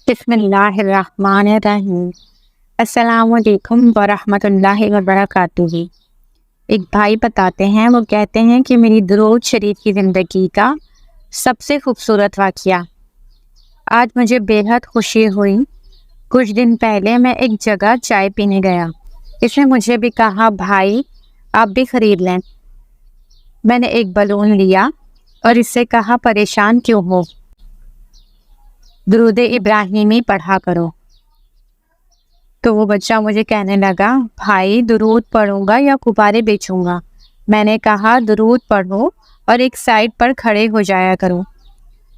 بسم اللہ الرحمن الرحیم۔ السلام علیکم ورحمۃ وبرکاتہ۔ ایک بھائی بتاتے ہیں، وہ کہتے ہیں کہ میری درود شریف کی زندگی کا سب سے خوبصورت واقعہ۔ آج مجھے بے حد خوشی ہوئی۔ کچھ دن پہلے میں ایک جگہ چائے پینے گیا۔ اس نے مجھے بھی کہا، بھائی آپ بھی خرید لیں۔ میں نے ایک بلون لیا اور اس سے کہا، پریشان کیوں ہو، درود ابراہیمی پڑھا کرو۔ تو وہ بچہ مجھے کہنے لگا، بھائی درود پڑھوں گا یا غبارے بیچوں گا؟ میں نے کہا، درود پڑھو اور ایک سائڈ پر کھڑے ہو جایا کرو،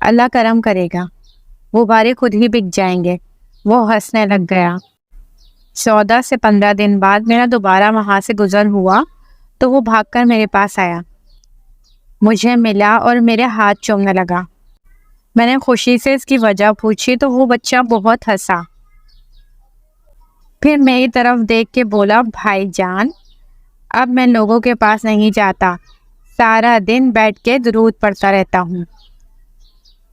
اللہ کرم کرے گا، غبارے خود ہی بک جائیں گے۔ وہ ہنسنے لگ گیا۔ 14 سے 15 دن بعد میرا دوبارہ وہاں سے گزر ہوا تو وہ بھاگ کر میرے پاس آیا، مجھے ملا اور میرے ہاتھ چومنے لگا۔ میں نے خوشی سے اس کی وجہ پوچھی تو وہ بچہ بہت ہنسا، پھر میری طرف دیکھ کے بولا، بھائی جان اب میں لوگوں کے پاس نہیں جاتا، سارا دن بیٹھ کے درود پڑھتا رہتا ہوں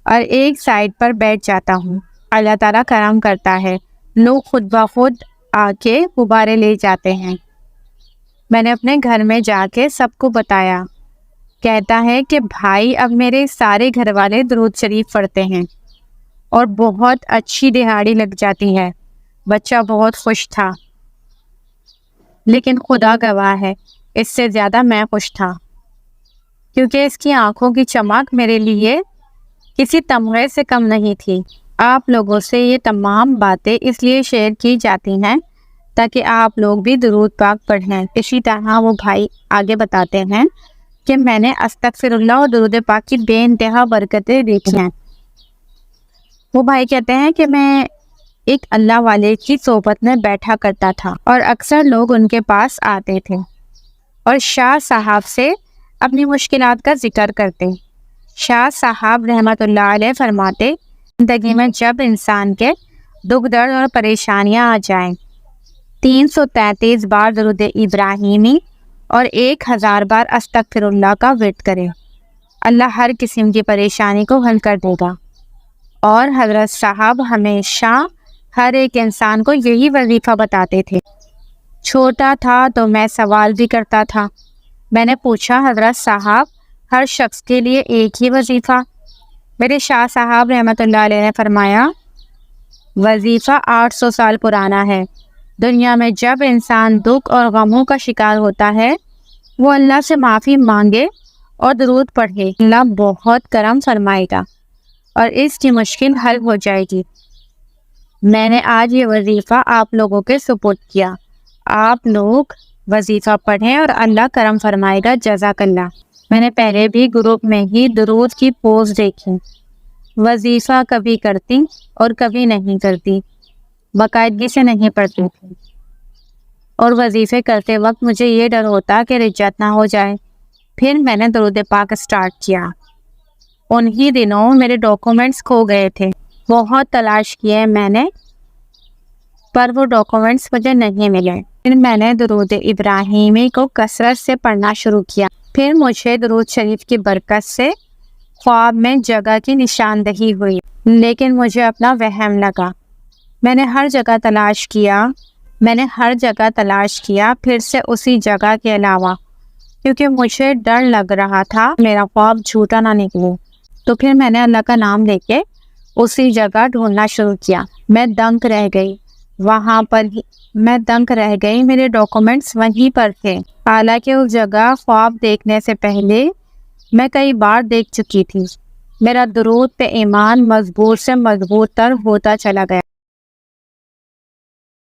اور ایک سائڈ پر بیٹھ جاتا ہوں، اللہ تعالیٰ کرم کرتا ہے، لوگ خود بخود آ کے غبارے لے جاتے ہیں۔ میں نے اپنے گھر میں جا کے سب کو بتایا۔ کہتا ہے کہ بھائی اب میرے سارے گھر والے درود شریف پڑھتے ہیں اور بہت اچھی دہاڑی لگ جاتی ہے۔ بچہ بہت خوش تھا، لیکن خدا گواہ ہے اس سے زیادہ میں خوش تھا، کیونکہ اس کی آنکھوں کی چمک میرے لیے کسی تمغے سے کم نہیں تھی۔ آپ لوگوں سے یہ تمام باتیں اس لیے شیئر کی جاتی ہیں تاکہ آپ لوگ بھی درود پاک پڑھیں۔ اسی طرح وہ بھائی آگے بتاتے ہیں کہ میں نے استغفر اللہ اور درود پاک کی بے انتہا برکتیں دیکھی ہیں۔ وہ بھائی کہتے ہیں کہ میں ایک اللہ والے کی صحبت میں بیٹھا کرتا تھا اور اکثر لوگ ان کے پاس آتے تھے اور شاہ صاحب سے اپنی مشکلات کا ذکر کرتے۔ شاہ صاحب رحمت اللہ علیہ فرماتے، زندگی میں جب انسان کے دکھ درد اور پریشانیاں آ جائیں، 333 بار درود ابراہیمی اور 1000 بار استغفر اللہ کا ورد کرے، اللہ ہر قسم کی پریشانی کو حل کر دے گا۔ اور حضرت صاحب ہمیشہ ہر ایک انسان کو یہی وظیفہ بتاتے تھے۔ چھوٹا تھا تو میں سوال بھی کرتا تھا۔ میں نے پوچھا، حضرت صاحب ہر شخص کے لیے ایک ہی وظیفہ؟ میرے شاہ صاحب رحمت اللہ علیہ نے فرمایا، وظیفہ 800 سال پرانا ہے۔ دنیا میں جب انسان دکھ اور غموں کا شکار ہوتا ہے، وہ اللہ سے معافی مانگے اور درود پڑھے، اللہ بہت کرم فرمائے گا اور اس کی مشکل حل ہو جائے گی۔ میں نے آج یہ وظیفہ آپ لوگوں کے سپرد کیا، آپ لوگ وظیفہ پڑھیں اور اللہ کرم فرمائے گا، جزاک اللہ۔ میں نے پہلے بھی گروپ میں ہی درود کی پوز دیکھی، وظیفہ کبھی کرتی اور کبھی نہیں کرتی، باقاعدگی سے نہیں پڑھتی تھی، اور وظیفے کرتے وقت مجھے یہ ڈر ہوتا کہ رجت نہ ہو جائے۔ پھر میں نے درود پاک سٹارٹ کیا۔ انہی دنوں میرے ڈاکومنٹس کھو گئے تھے، بہت تلاش کیے میں نے، پر وہ ڈاکومنٹس مجھے نہیں ملے۔ پھر میں نے درود ابراہیمی کو کثرت سے پڑھنا شروع کیا۔ پھر مجھے درود شریف کی برکت سے خواب میں جگہ کی نشاندہی ہوئی، لیکن مجھے اپنا وہم لگا۔ میں نے ہر جگہ تلاش کیا، پھر سے اسی جگہ کے علاوہ، کیونکہ مجھے ڈر لگ رہا تھا میرا خواب جھوٹا نہ نکلے۔ تو پھر میں نے اللہ کا نام لے کے اسی جگہ ڈھونڈنا شروع کیا۔ میں دنگ رہ گئی، میرے ڈاکومنٹس وہیں پر تھے، حالانکہ اس جگہ خواب دیکھنے سے پہلے میں کئی بار دیکھ چکی تھی۔ میرا درود پہ ایمان مضبوط سے مضبوط تر ہوتا چلا گیا۔